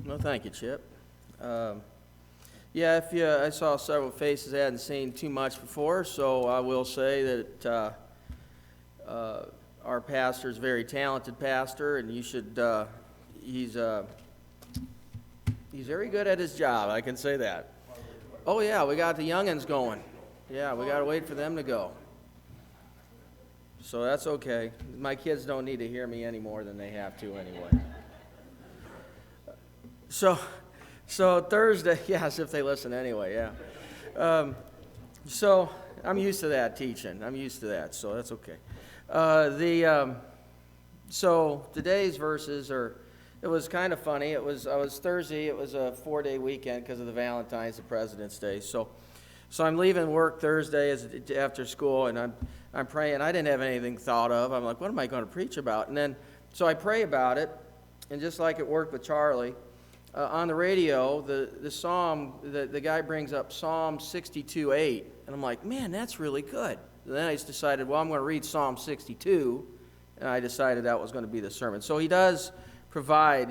No, thank you, Chip. I saw several faces I hadn't seen too much before, so I will say that our pastor is a very talented pastor, and you should. He's very good at his job. I can say that. Oh yeah, we got the youngins going. Yeah, we got to wait for them to go. So that's okay. My kids don't need to hear me any more than they have to anyway. So Thursday, yes, if they listen anyway, yeah. So I'm used to that teaching. I'm used to that, so that's okay. So today's verses are. It was kind of funny. I was Thursday. It was a 4-day weekend because of the Valentine's and President's Day. So I'm leaving work Thursday after school, and I'm praying. I didn't have anything thought of. I'm like, what am I going to preach about? And then so I pray about it, and just like it worked with Charlie, on the radio, the psalm, the guy brings up Psalm 62:8, and I'm like, man, that's really good. And then I just decided, well, I'm going to read Psalm 62, and I decided that was going to be the sermon. So he does provide,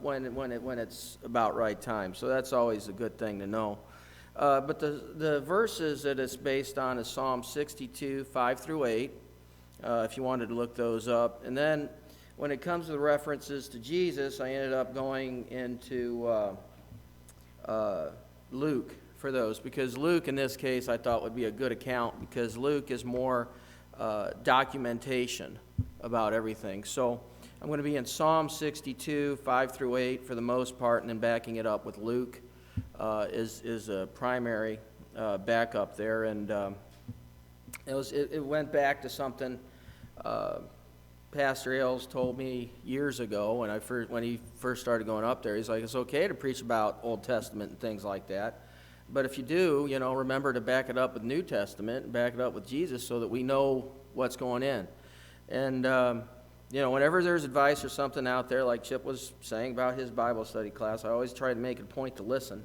when it's about right time. So that's always a good thing to know. But the verses that it's based on is Psalm 62, 5 through 8, if you wanted to look those up. And then when it comes to the references to Jesus, I ended up going into Luke for those, because Luke, in this case, I thought would be a good account, because Luke is more documentation about everything. So I'm going to be in Psalm 62, 5 through 8 for the most part, and then backing it up with Luke is a primary backup there. And it went back to something Pastor Ailes told me years ago when he first started going up there. He's like, it's okay to preach about Old Testament and things like that, but if you do, remember to back it up with New Testament and back it up with Jesus so that we know what's going in. And whenever there's advice or something out there, like Chip was saying about his Bible study class, I always try to make it a point to listen,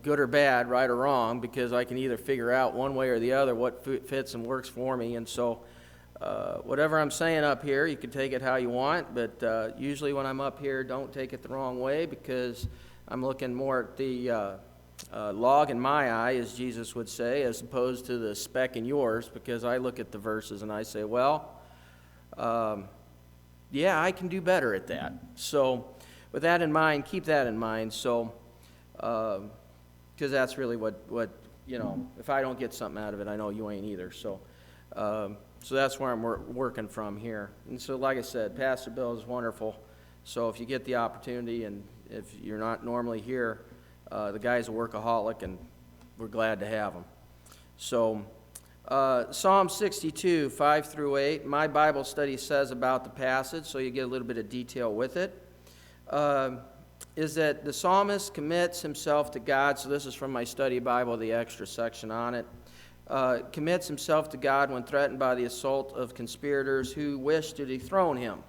good or bad, right or wrong, because I can either figure out one way or the other what fits and works for me. And so whatever I'm saying up here, you can take it how you want, but usually when I'm up here, don't take it the wrong way, because I'm looking more at the log in my eye, as Jesus would say, as opposed to the speck in yours, because I look at the verses and I say, well, I can do better at that. So with that in mind, keep that in mind. So, because that's really what, if I don't get something out of it, I know you ain't either. So that's where I'm working from here. And so, like I said, Pastor Bill is wonderful. So if you get the opportunity, and if you're not normally here, the guy's a workaholic, and we're glad to have him. So Psalm 62, 5 through 8, my Bible study says about the passage, so you get a little bit of detail with it, is that the psalmist commits himself to God. So this is from my study Bible, the extra section on it. Commits himself to God when threatened by the assault of conspirators who wished to dethrone him.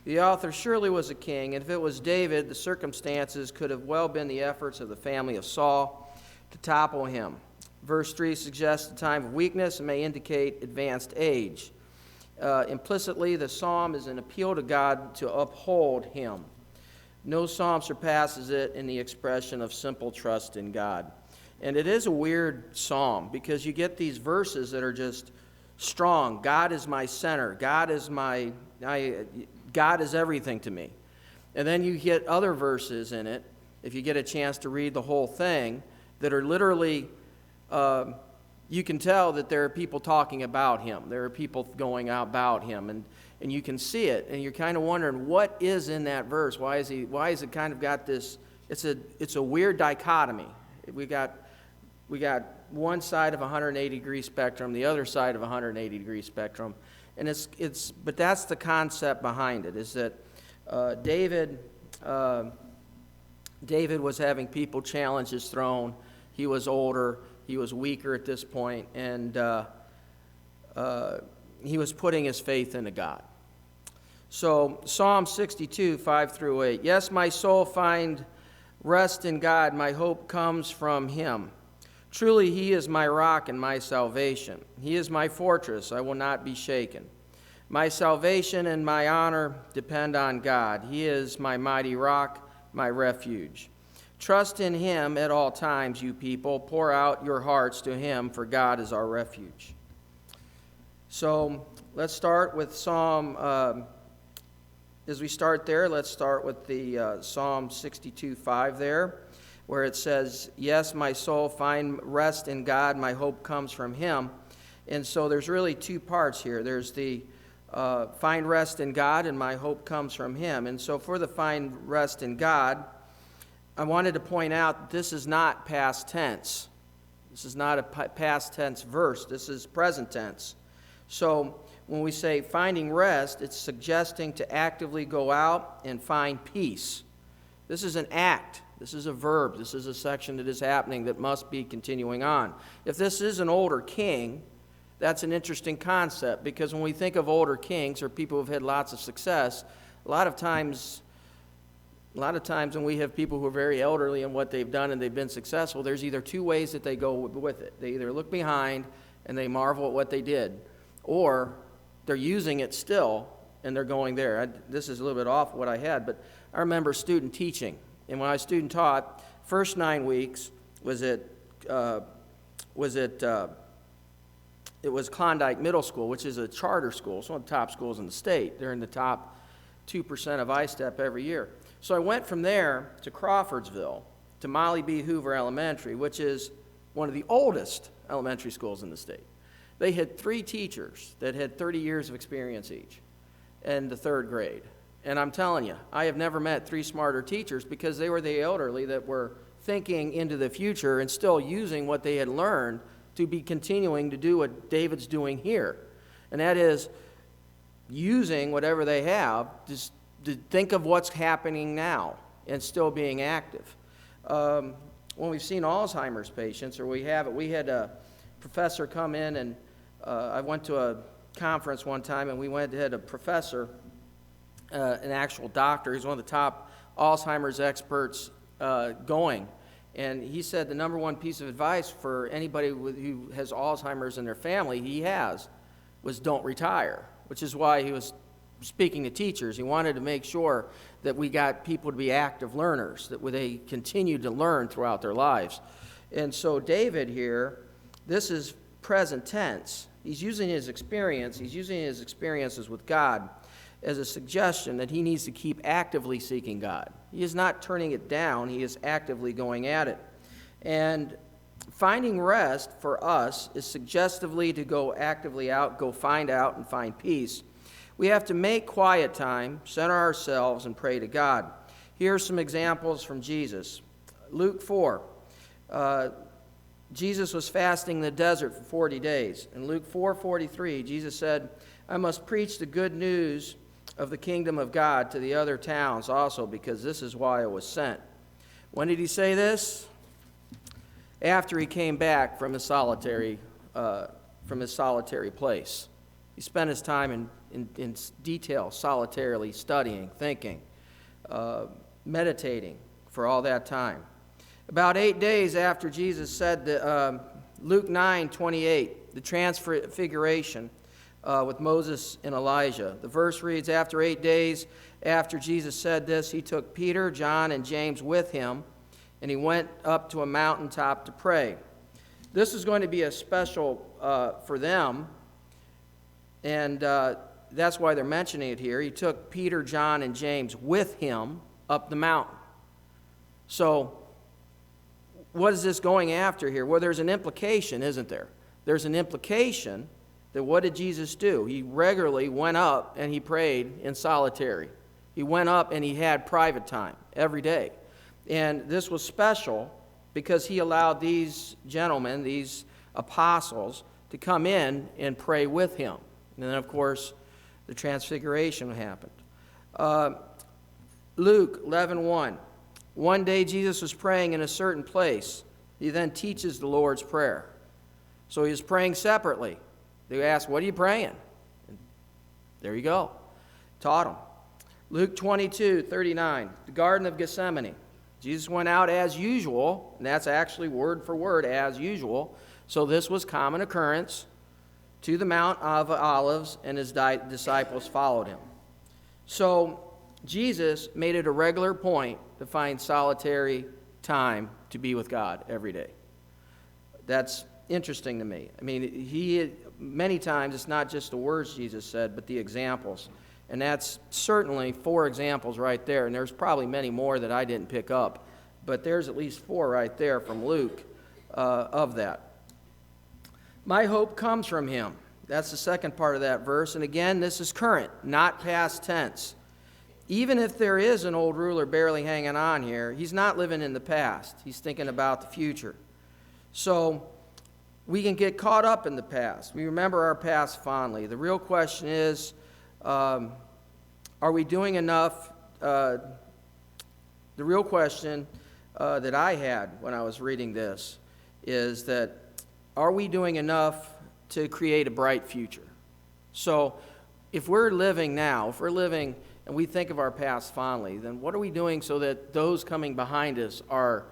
The author surely was a king, and if it was David, the circumstances could have well been the efforts of the family of Saul to topple him. Verse 3 suggests a time of weakness and may indicate advanced age. Implicitly, the psalm is an appeal to God to uphold him. No psalm surpasses it in the expression of simple trust in God. And it is a weird psalm, because you get these verses that are just strong. God is my center. God is everything to me. And then you get other verses in it, if you get a chance to read the whole thing, that are literally, you can tell that there are people talking about him. There are people going out about him, and you can see it, and you're kind of wondering what is in that verse. Why is it kind of got this? It's a weird dichotomy. We got one side of a 180-degree spectrum, the other side of a 180-degree spectrum, and but that's the concept behind it. Is that David was having people challenge his throne. He was older. He was weaker at this point, and he was putting his faith into God. So Psalm 62, 5 through 8. Yes, my soul find rest in God. My hope comes from him. Truly, he is my rock and my salvation. He is my fortress. I will not be shaken. My salvation and my honor depend on God. He is my mighty rock, my refuge. Trust in him at all times, you people. Pour out your hearts to him, for God is our refuge. So let's start with as we start there, let's start with the Psalm 62:5 there, where it says, yes, my soul, find rest in God. My hope comes from him. And so there's really two parts here. There's the find rest in God, and my hope comes from him. And so for the find rest in God, I wanted to point out this is not past tense. This is not a past tense verse. This is present tense. So when we say finding rest, it's suggesting to actively go out and find peace. This is an act. This is a verb. This is a section that is happening that must be continuing on. If this is an older king, that's an interesting concept, because when we think of older kings or people who've had lots of success, a lot of times when we have people who are very elderly in what they've done and they've been successful, there's either two ways that they go with it. They either look behind and they marvel at what they did, or they're using it still and they're going there. This is a little bit off what I had, but I remember student teaching. And when I student taught, first 9 weeks it was Klondike Middle School, which is a charter school. It's one of the top schools in the state. They're in the top 2% of ISTEP every year. So I went from there to Crawfordsville, to Molly B. Hoover Elementary, which is one of the oldest elementary schools in the state. They had 3 teachers that had 30 years of experience each in the 3rd grade. And I'm telling you, I have never met 3 smarter teachers, because they were the elderly that were thinking into the future and still using what they had learned to be continuing to do what David's doing here. And that is using whatever they have just to think of what's happening now and still being active. When we've seen Alzheimer's patients, or we had a professor come in, and I went to a conference one time, and we had a professor, an actual doctor. He's one of the top Alzheimer's experts going. And he said the number one piece of advice for anybody who has Alzheimer's in their family, was don't retire, which is why he was speaking to teachers. He wanted to make sure that we got people to be active learners, that they continue to learn throughout their lives. And so David here, this is present tense. He's using his experiences with God as a suggestion that he needs to keep actively seeking God. He is not turning it down. He is actively going at it. And finding rest for us is suggestively to go actively out, go find out and find peace. We have to make quiet time, center ourselves, and pray to God. Here are some examples from Jesus. Luke 4. Jesus was fasting in the desert for 40 days. In Luke 4:43, Jesus said, I must preach the good news of the kingdom of God to the other towns also, because this is why I was sent. When did he say this? After he came back from his solitary place. He spent his time in detail, solitarily studying, thinking, meditating for all that time. About 8 days after Jesus said that, Luke 9:28, the transfiguration with Moses and Elijah. The verse reads, after 8 days after Jesus said this, he took Peter, John, and James with him, and he went up to a mountaintop to pray. This is going to be a special for them, and that's why they're mentioning it here. He took Peter, John, and James with him up the mountain. So what is this going after here? Well, there's an implication, isn't there? There's an implication that what did Jesus do? He regularly went up and he prayed in solitary. He went up and he had private time every day. And this was special because he allowed these gentlemen, these apostles, to come in and pray with him. And then, of course, the transfiguration happened. Luke 11:1. One day Jesus was praying in a certain place. He then teaches the Lord's Prayer. So he was praying separately. They asked, what are you praying? And there you go. Taught them. Luke 22:39, the Garden of Gethsemane. Jesus went out as usual, and that's actually word for word, as usual. So this was common occurrence. to the Mount of Olives, and his disciples followed him. So Jesus made it a regular point to find solitary time to be with God every day. That's interesting to me. I mean, many times it's not just the words Jesus said, but the examples. And that's certainly 4 examples right there. And there's probably many more that I didn't pick up. But there's at least 4 right there from Luke of that. My hope comes from him. That's the second part of that verse. And again, this is current, not past tense. Even if there is an old ruler barely hanging on here, he's not living in the past. He's thinking about the future. So we can get caught up in the past. We remember our past fondly. The real question is, are we doing enough? The real question that I had when I was reading this is that, are we doing enough to create a bright future? So if we're living now, and we think of our past fondly, then what are we doing so that those coming behind us are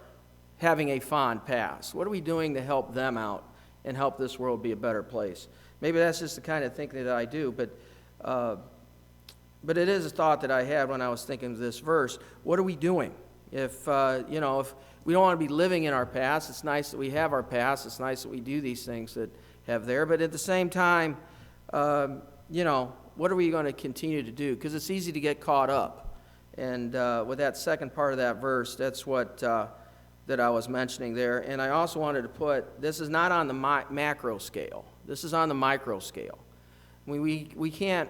having a fond past? What are we doing to help them out and help this world be a better place? Maybe that's just the kind of thinking that I do, but it is a thought that I had when I was thinking of this verse. What are we doing? If we don't want to be living in our past, it's nice that we have our past. It's nice that we do these things that have there. But at the same time, what are we going to continue to do? Because it's easy to get caught up. And with that second part of that verse, that's what that I was mentioning there. And I also wanted to put, this is not on the macro scale. This is on the micro scale. I mean, we can't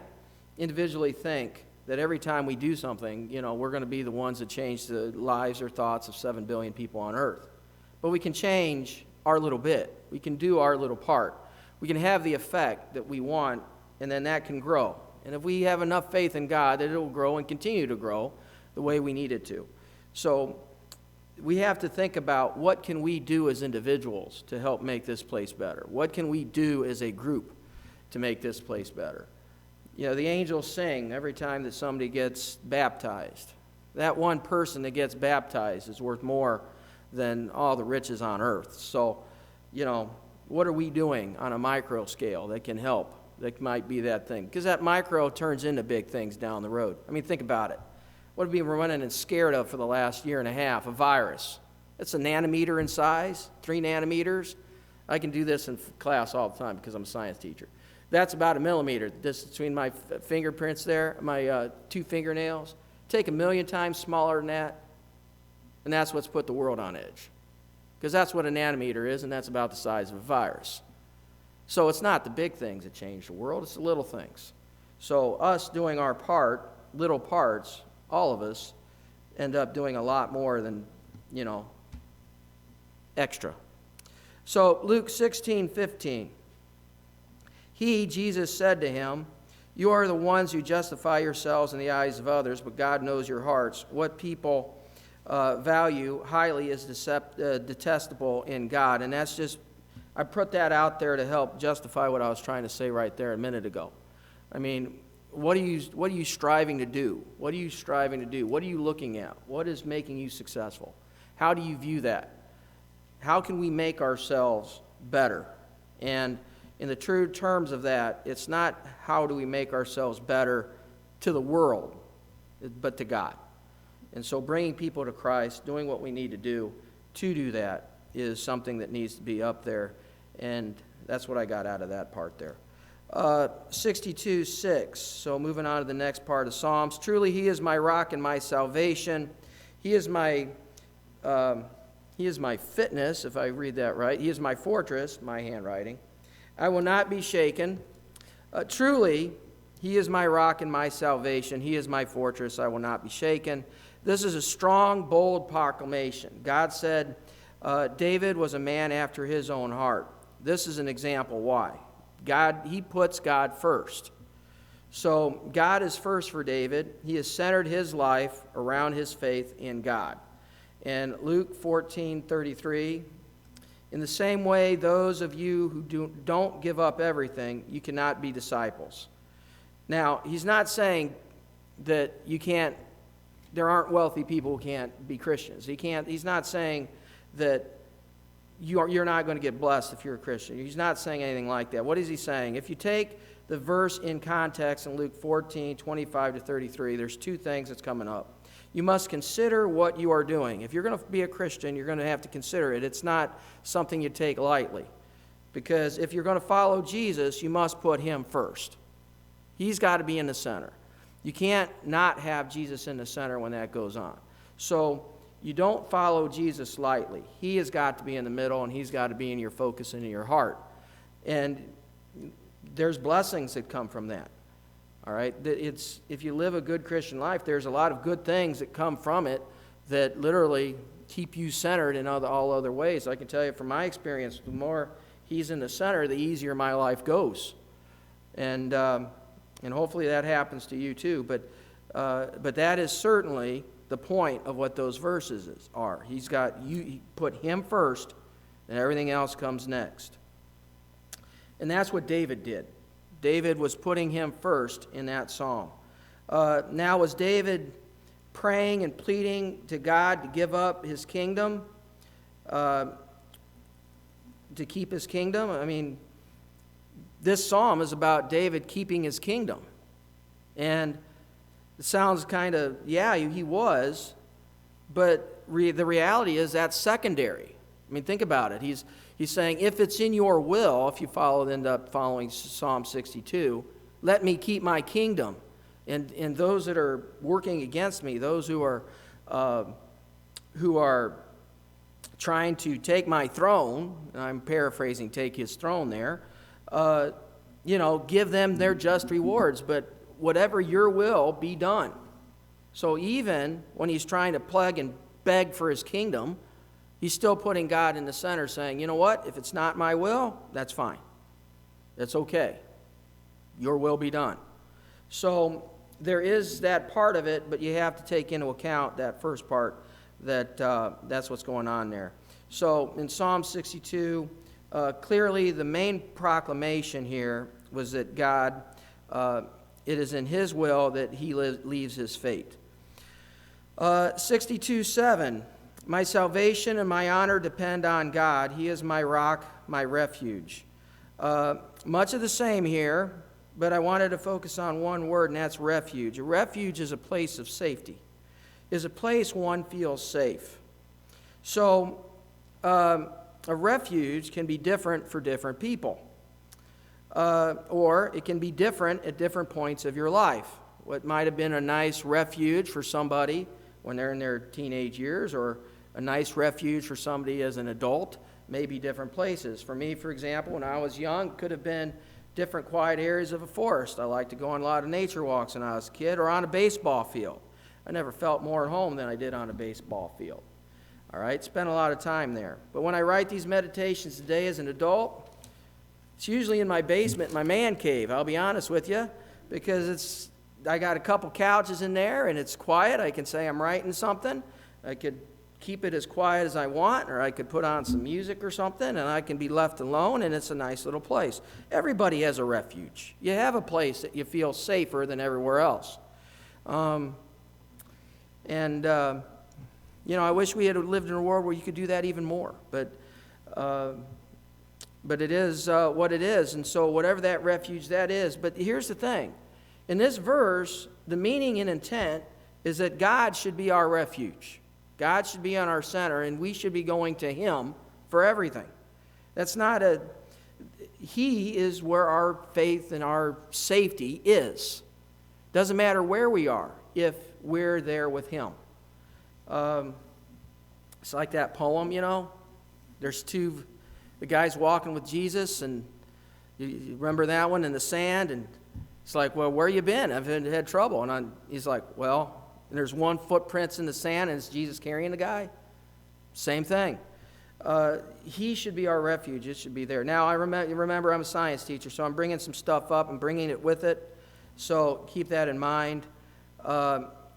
individually think that every time we do something, we're going to be the ones that change the lives or thoughts of 7 billion people on earth. But we can change our little bit. We can do our little part. We can have the effect that we want, and then that can grow. And if we have enough faith in God, that it will grow and continue to grow the way we need it to. So we have to think about, what can we do as individuals to help make this place better? What can we do as a group to make this place better? The angels sing every time that somebody gets baptized. That one person that gets baptized is worth more than all the riches on earth. So, what are we doing on a micro scale that can help? That might be that thing. Because that micro turns into big things down the road. I mean, think about it. What have we been running and scared of for the last year and a half? A virus. It's a nanometer in size, 3 nanometers. I can do this in class all the time because I'm a science teacher. That's about a millimeter. The distance between my fingerprints there, my 2 fingernails. Take 1,000,000 times smaller than that, and that's what's put the world on edge. Because that's what a nanometer is, and that's about the size of a virus. So it's not the big things that change the world, it's the little things. So us doing our part, little parts, all of us, end up doing a lot more than, extra. So Luke 16:15. He, Jesus, said to him, "You are the ones who justify yourselves in the eyes of others, but God knows your hearts. What people value highly is detestable in God." And that's just, I put that out there to help justify what I was trying to say right there a minute ago. I mean, what are you striving to do? What are you striving to do? What are you looking at? What is making you successful? How do you view that? How can we make ourselves better? And in the true terms of that, it's not how do we make ourselves better to the world, but to God. And so bringing people to Christ, doing what we need to do that, is something that needs to be up there. And that's what I got out of that part there. 62:6. So moving on to the next part of Psalms. Truly he is my rock and my salvation. He is my fitness, if I read that right. He is my fortress, my handwriting. I will not be shaken. Truly, he is my rock and my salvation. He is my fortress. I will not be shaken. This is a strong, bold proclamation. God said David was a man after his own heart. This is an example why. He puts God first. So God is first for David. He has centered his life around his faith in God. And Luke 14:33, in the same way, those of you who don't give up everything, you cannot be disciples. Now, he's not saying that there aren't wealthy people who can't be Christians. He's not saying that you're not going to get blessed if you're a Christian. He's not saying anything like that. What is he saying? If you take the verse in context in Luke 14, 25 to 33, there's two things that's coming up. You must consider what you are doing. If you're going to be a Christian, you're going to have to consider it. It's not something you take lightly. Because if you're going to follow Jesus, you must put him first. He's got to be in the center. You can't not have Jesus in the center when that goes on. So you don't follow Jesus lightly. He has got to be in the middle, and he's got to be in your focus and in your heart. And there's blessings that come from that. All right? If you live a good Christian life, there's a lot of good things that come from it that literally keep you centered in all other ways. I can tell you from my experience, the more he's in the center, the easier my life goes. And hopefully that happens to you too. But that is certainly the point of what those verses are. He put him first, and everything else comes next. And that's what David did. David was putting him first in that psalm. Now, was David praying and pleading to God to give up his kingdom, to keep his kingdom? I mean, this psalm is about David keeping his kingdom. And it sounds kind of, yeah, he was, but the reality is that's secondary. I mean, think about it. He's saying, if it's in your will, if you end up following Psalm 62, let me keep my kingdom. And those that are working against me, those who are trying to take my throne, and I'm paraphrasing, take his throne there, give them their just rewards. But whatever your will, be done. So even when he's trying to plague and beg for his kingdom, he's still putting God in the center, saying, you know what, if it's not my will, that's fine. That's okay. Your will be done. So there is that part of it, but you have to take into account that first part, that's what's going on there. So in Psalm 62, clearly the main proclamation here was that God, it is in his will that he leaves his fate. 62:7, my salvation and my honor depend on God. He is my rock, my refuge. Much of the same here, but I wanted to focus on one word, and that's refuge. A refuge is a place of safety, is a place one feels safe. So a refuge can be different for different people. Or it can be different at different points of your life. What might have been a nice refuge for somebody when they're in their teenage years, or a nice refuge for somebody as an adult, may be different places. For me, for example, when I was young, it could have been different quiet areas of a forest. I liked to go on a lot of nature walks when I was a kid, or on a baseball field. I never felt more at home than I did on a baseball field. All right, spent a lot of time there. But when I write these meditations today as an adult, it's usually in my basement, my man cave, I'll be honest with you, because I got a couple couches in there, and it's quiet. I can say I'm writing something. I could keep it as quiet as I want, or I could put on some music or something, and I can be left alone, and it's a nice little place. Everybody has a refuge. You have a place that you feel safer than everywhere else. I wish we had lived in a world where you could do that even more, but it is what it is, and so whatever that refuge that is. But here's the thing. In this verse, the meaning and intent is that God should be our refuge. God should be on our center, and we should be going to him for everything. He is where our faith and our safety is. Doesn't matter where we are if we're there with him. It's like that poem, There's the guy's walking with Jesus, and you remember that one in the sand, and it's like, well, where you been? I've had trouble. And he's like, well, and there's one footprints in the sand, and it's Jesus carrying the guy. Same thing. He should be our refuge. It should be there. Now, remember I'm a science teacher, so I'm bringing some stuff up and bringing it with it. So keep that in mind.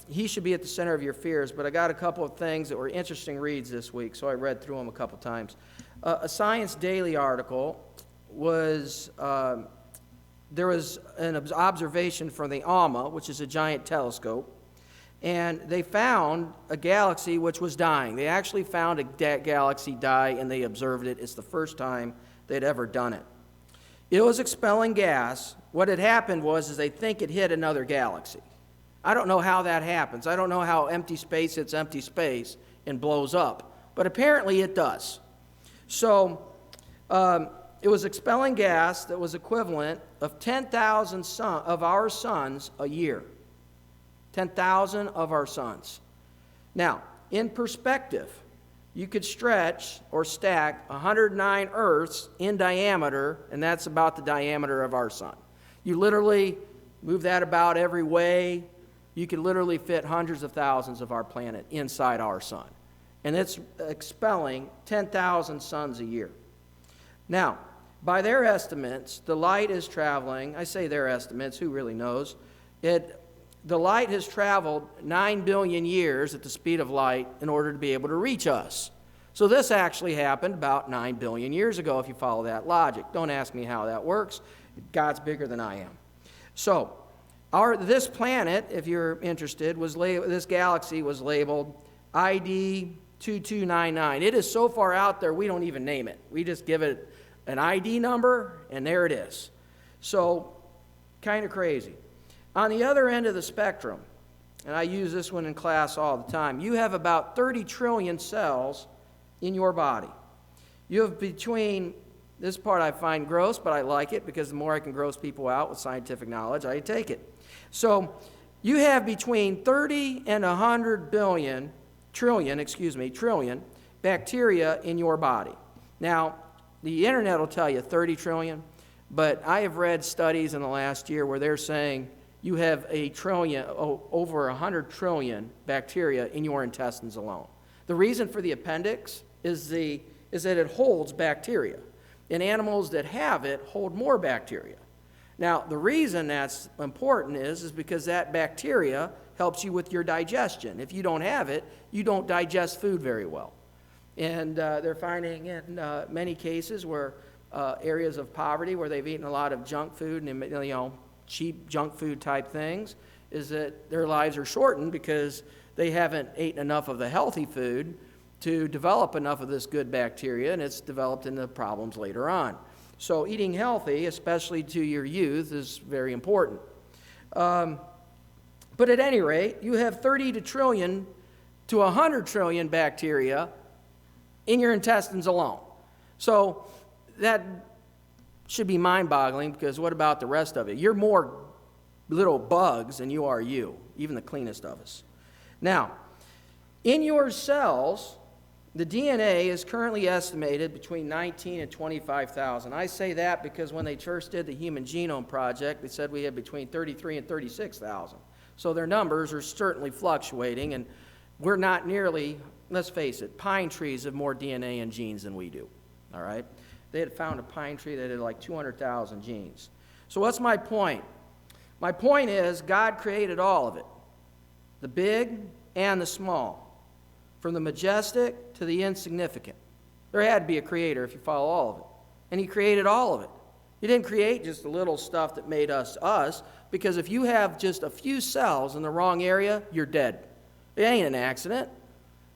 He should be at the center of your fears, but I got a couple of things that were interesting reads this week, so I read through them a couple times. A Science Daily article was, there was an observation from the ALMA, which is a giant telescope, and they found a galaxy which was dying. They actually found a galaxy die, and they observed it. It's the first time they'd ever done it. It was expelling gas. What had happened was they think it hit another galaxy. I don't know how that happens. I don't know how empty space hits empty space and blows up, but apparently it does. So it was expelling gas that was equivalent of 10,000 of our suns a year. 10,000 of our suns. Now, in perspective, you could stretch or stack 109 Earths in diameter, and that's about the diameter of our sun. You literally move that about every way. You could literally fit hundreds of thousands of our planet inside our sun. And it's expelling 10,000 suns a year. Now, by their estimates, the light is traveling, I say their estimates, who really knows? The light has traveled 9 billion years at the speed of light in order to be able to reach us. So this actually happened about 9 billion years ago, if you follow that logic. Don't ask me how that works. God's bigger than I am. So, this planet, if you're interested, this galaxy was labeled ID 2299. It is so far out there, we don't even name it. We just give it an ID number, and there it is. So, kind of crazy. On the other end of the spectrum, and I use this one in class all the time, you have about 30 trillion cells in your body. You have between, this part I find gross, but I like it because the more I can gross people out with scientific knowledge, I take it. So you have between 30 and 100 trillion bacteria in your body. Now, the internet will tell you 30 trillion, but I have read studies in the last year where they're saying you have over 100 trillion bacteria in your intestines alone. The reason for the appendix is that it holds bacteria. And animals that have it hold more bacteria. Now, the reason that's important is because that bacteria helps you with your digestion. If you don't have it, you don't digest food very well. And they're finding in many cases where areas of poverty where they've eaten a lot of junk food and cheap junk food type things, is that their lives are shortened because they haven't eaten enough of the healthy food to develop enough of this good bacteria, and it's developed into problems later on. So eating healthy, especially to your youth, is very important. But at any rate, you have 30 trillion to 100 trillion bacteria in your intestines alone. So that should be mind-boggling, because what about the rest of it? You're more little bugs than you are you, even the cleanest of us. Now, in your cells, the DNA is currently estimated between 19 and 25,000. I say that because when they first did the Human Genome Project, they said we had between 33 and 36,000. So their numbers are certainly fluctuating, and we're not nearly, let's face it, pine trees have more DNA and genes than we do, all right? They had found a pine tree that had like 200,000 genes. So what's my point? My point is God created all of it, the big and the small, from the majestic to the insignificant. There had to be a creator if you follow all of it. And he created all of it. He didn't create just the little stuff that made us us, because if you have just a few cells in the wrong area, you're dead. It ain't an accident.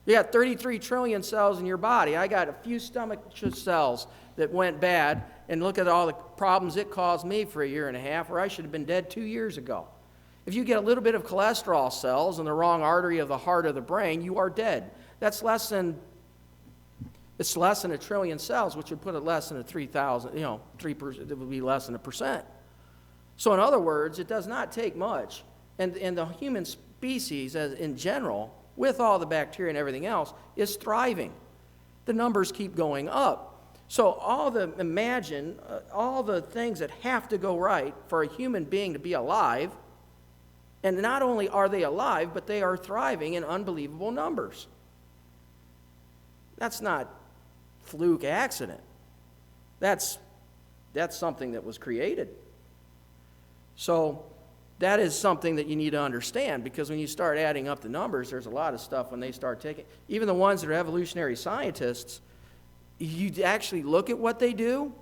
You got 33 trillion cells in your body. I got a few stomach cells that went bad, and look at all the problems it caused me for a year and a half, where I should have been dead 2 years ago. If you get a little bit of cholesterol cells in the wrong artery of the heart or the brain, you are dead. It's less than a trillion cells, which would put it less than a 3,000, 3%, it would be less than 1%. So in other words, it does not take much. And the human species in general, with all the bacteria and everything else, is thriving. The numbers keep going up. So imagine all the things that have to go right for a human being to be alive. And not only are they alive, but they are thriving in unbelievable numbers. That's not fluke accident. That's something that was created. So that is something that you need to understand, because when you start adding up the numbers, there's a lot of stuff when they start taking, even the ones that are evolutionary scientists, you actually look at what they do,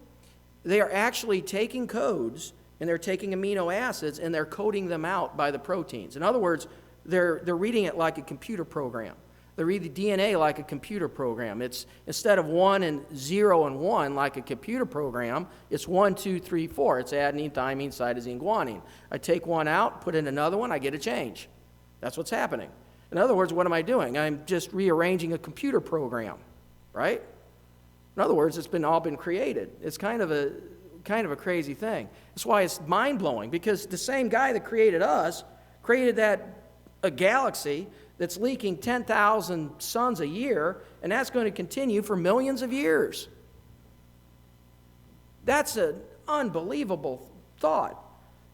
they are actually taking codes and they're taking amino acids and they're coding them out by the proteins. In other words, they're reading it like a computer program. They read the DNA like a computer program. It's instead of 1 and 0 and 1 like a computer program, it's 1, 2, 3, 4. It's adenine, thymine, cytosine, guanine. I take one out, put in another one, I get a change. That's what's happening. In other words, what am I doing? I'm just rearranging a computer program, right? In other words, it's all been created. It's kind of a crazy thing. That's why it's mind-blowing, because the same guy that created us created a galaxy that's leaking 10,000 suns a year, and that's going to continue for millions of years. That's an unbelievable thought.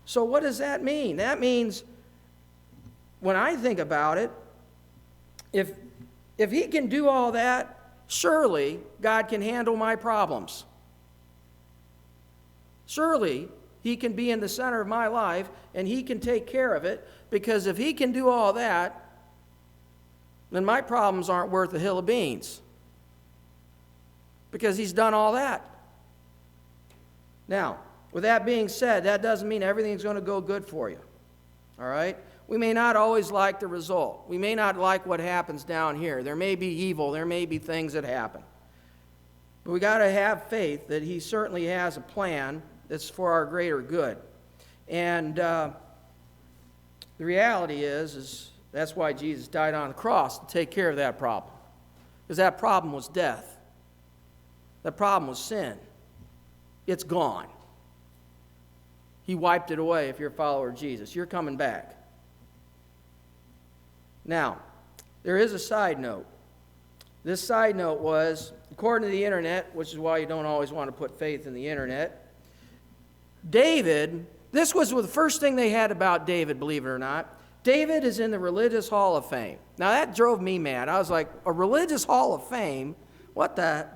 So what does that mean? That means, when I think about it, if he can do all that, surely God can handle my problems. Surely he can be in the center of my life, and he can take care of it, because if he can do all that, then my problems aren't worth a hill of beans, because he's done all that. Now, with that being said, that doesn't mean everything's going to go good for you. All right? We may not always like the result. We may not like what happens down here. There may be evil. There may be things that happen. But we got to have faith that he certainly has a plan that's for our greater good. And the reality is that's why Jesus died on the cross, to take care of that problem. Because that problem was death. That problem was sin. It's gone. He wiped it away if you're a follower of Jesus. You're coming back. Now, there is a side note. This side note was, according to the internet, which is why you don't always want to put faith in the internet, David, this was the first thing they had about David, believe it or not. David is in the Religious Hall of Fame. Now, that drove me mad. I was like, a Religious Hall of Fame? What the?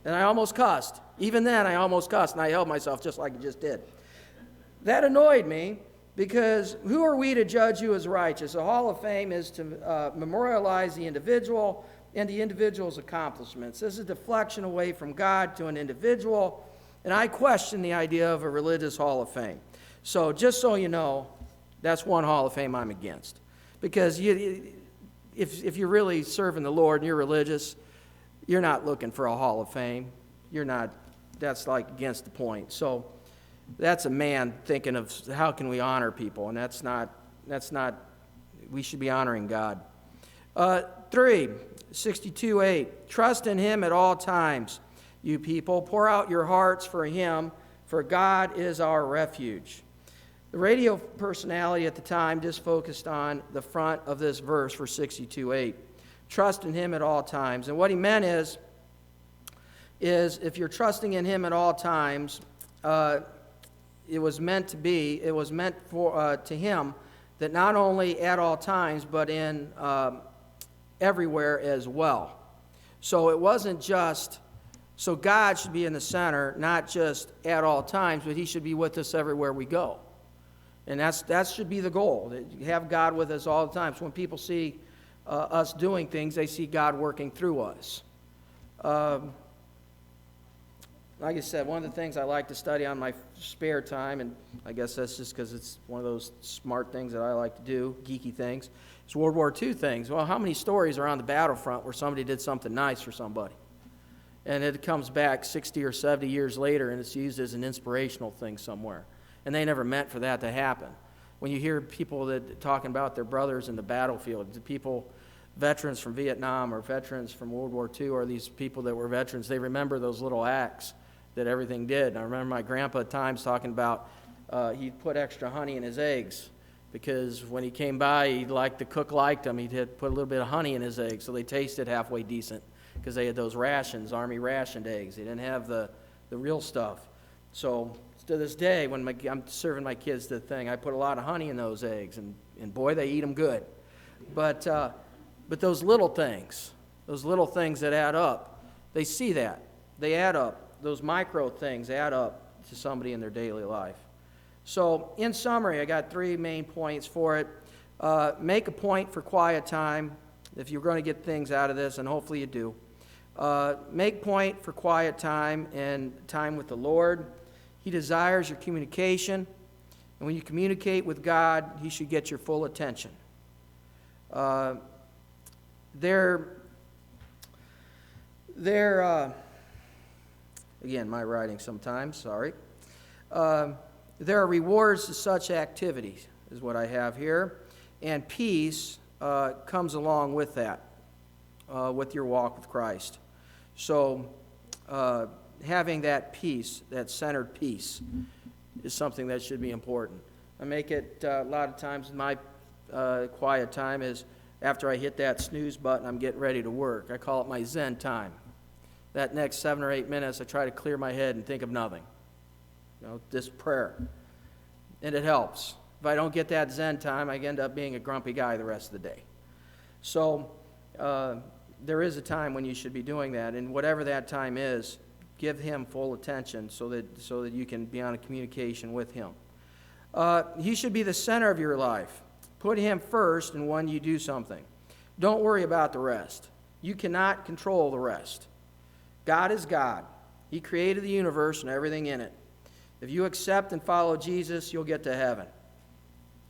And I almost cussed. Even then, I almost cussed, and I held myself just like I just did. That annoyed me, because who are we to judge who is righteous? A Hall of Fame is to memorialize the individual and the individual's accomplishments. This is a deflection away from God to an individual, and I question the idea of a religious Hall of Fame. So just so you know, that's one Hall of Fame I'm against. Because if you're really serving the Lord and you're religious, you're not looking for a Hall of Fame. You're not. That's like against the point. So that's a man thinking of how can we honor people, and that's not, we should be honoring God. 3, 62:8, trust in him at all times, you people. Pour out your hearts for him, for God is our refuge. The radio personality at the time just focused on the front of this verse for 62:8. Trust in him at all times. And what he meant is if you're trusting in him at all times, it was meant for to him that not only at all times, but in everywhere as well. So it wasn't just, so God should be in the center, not just at all times, but he should be with us everywhere we go. And that should be the goal, that you have God with us all the time. So when people see us doing things, they see God working through us. Like I said, one of the things I like to study on my spare time, and I guess that's just because it's one of those smart things that I like to do, geeky things, is World War II things. Well, how many stories are on the battlefront where somebody did something nice for somebody? And it comes back 60 or 70 years later, and it's used as an inspirational thing somewhere. And they never meant for that to happen. When you hear people that talking about their brothers in the battlefield, the people, veterans from Vietnam or veterans from World War II, or these people that were veterans, they remember those little acts that everything did. And I remember my grandpa at times talking about he'd put extra honey in his eggs, because when he came by, the cook liked them. He'd put a little bit of honey in his eggs so they tasted halfway decent, because they had those rations, Army rationed eggs. They didn't have the real stuff. So to this day, when I'm serving my kids the thing, I put a lot of honey in those eggs, and boy, they eat them good. But those little things that add up, they see that. They add up. Those micro things add up to somebody in their daily life. So in summary, I got 3 main points for it. Make a point for quiet time if you're going to get things out of this, and hopefully you do. Make point for quiet time and time with the Lord. He desires your communication. And when you communicate with God, he should get your full attention. They're again, my writing sometimes, sorry. There are rewards to such activities, is what I have here, and peace comes along with that, with your walk with Christ. So having that peace, that centered peace, is something that should be important. I make it a lot of times in my quiet time is after I hit that snooze button, I'm getting ready to work. I call it my Zen time. That next 7 or 8 minutes, I try to clear my head and think of nothing. This prayer. And it helps. If I don't get that Zen time, I end up being a grumpy guy the rest of the day. So there is a time when you should be doing that, and whatever that time is, give him full attention so that you can be on a communication with him. He should be the center of your life. Put him first and when you do something. Don't worry about the rest. You cannot control the rest. God is God. He created the universe and everything in it. If you accept and follow Jesus, you'll get to heaven.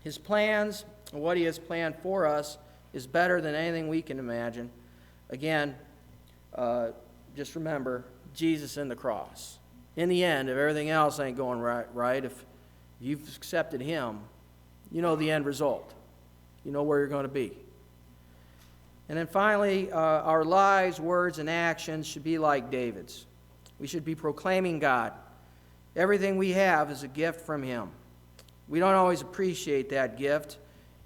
His plans and what he has planned for us is better than anything we can imagine. Again, just remember, Jesus and the cross. In the end, if everything else ain't going right, if you've accepted him, you know the end result. You know where you're going to be. And then finally, our lives, words, and actions should be like David's. We should be proclaiming God. Everything we have is a gift from him. We don't always appreciate that gift,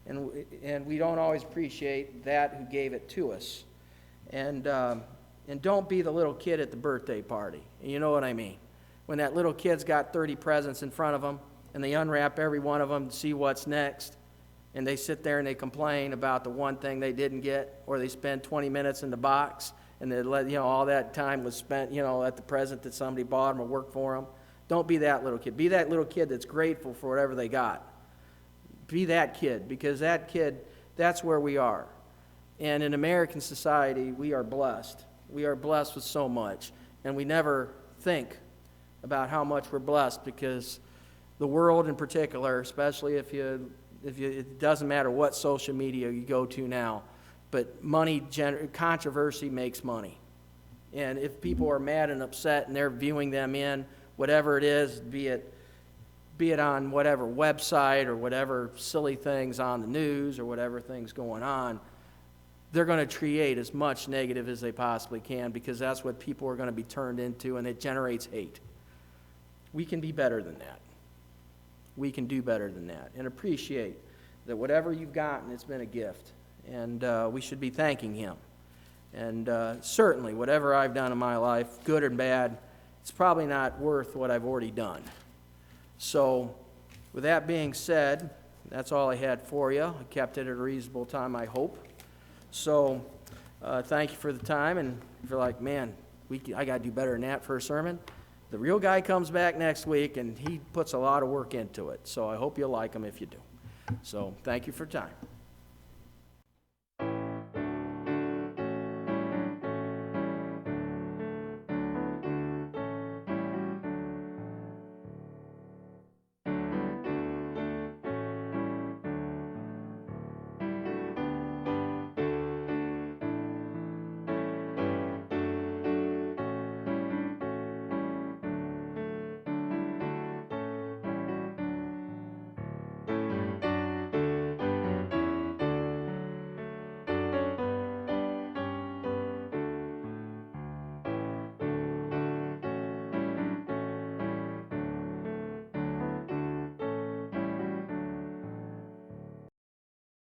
and we don't always appreciate that who gave it to us. And don't be the little kid at the birthday party. And you know what I mean. When that little kid's got 30 presents in front of them, and they unwrap every one of them to see what's next, and they sit there and they complain about the one thing they didn't get, or they spend 20 minutes in the box, and they let, all that time was spent, at the present that somebody bought them or worked for them. Don't be that little kid. Be that little kid that's grateful for whatever they got. Be that kid, because that kid, that's where we are. And in American society, we are blessed. We are blessed with so much, and we never think about how much we're blessed, because the world in particular, especially if it doesn't matter what social media you go to now, but controversy makes money. And if people are mad and upset and they're viewing them in whatever it is, be it on whatever website or whatever silly things on the news or whatever things going on, they're going to create as much negative as they possibly can, because that's what people are going to be turned into, and it generates hate. We can be better than that. We can do better than that, and appreciate that whatever you've gotten, it's been a gift, and we should be thanking him. And certainly, whatever I've done in my life, good or bad, it's probably not worth what I've already done. So, with that being said, that's all I had for you. I kept it at a reasonable time, I hope. So, thank you for the time, and if you're like, man, I got to do better than that for a sermon, the real guy comes back next week, and he puts a lot of work into it. So I hope you'll like him if you do. So thank you for your time.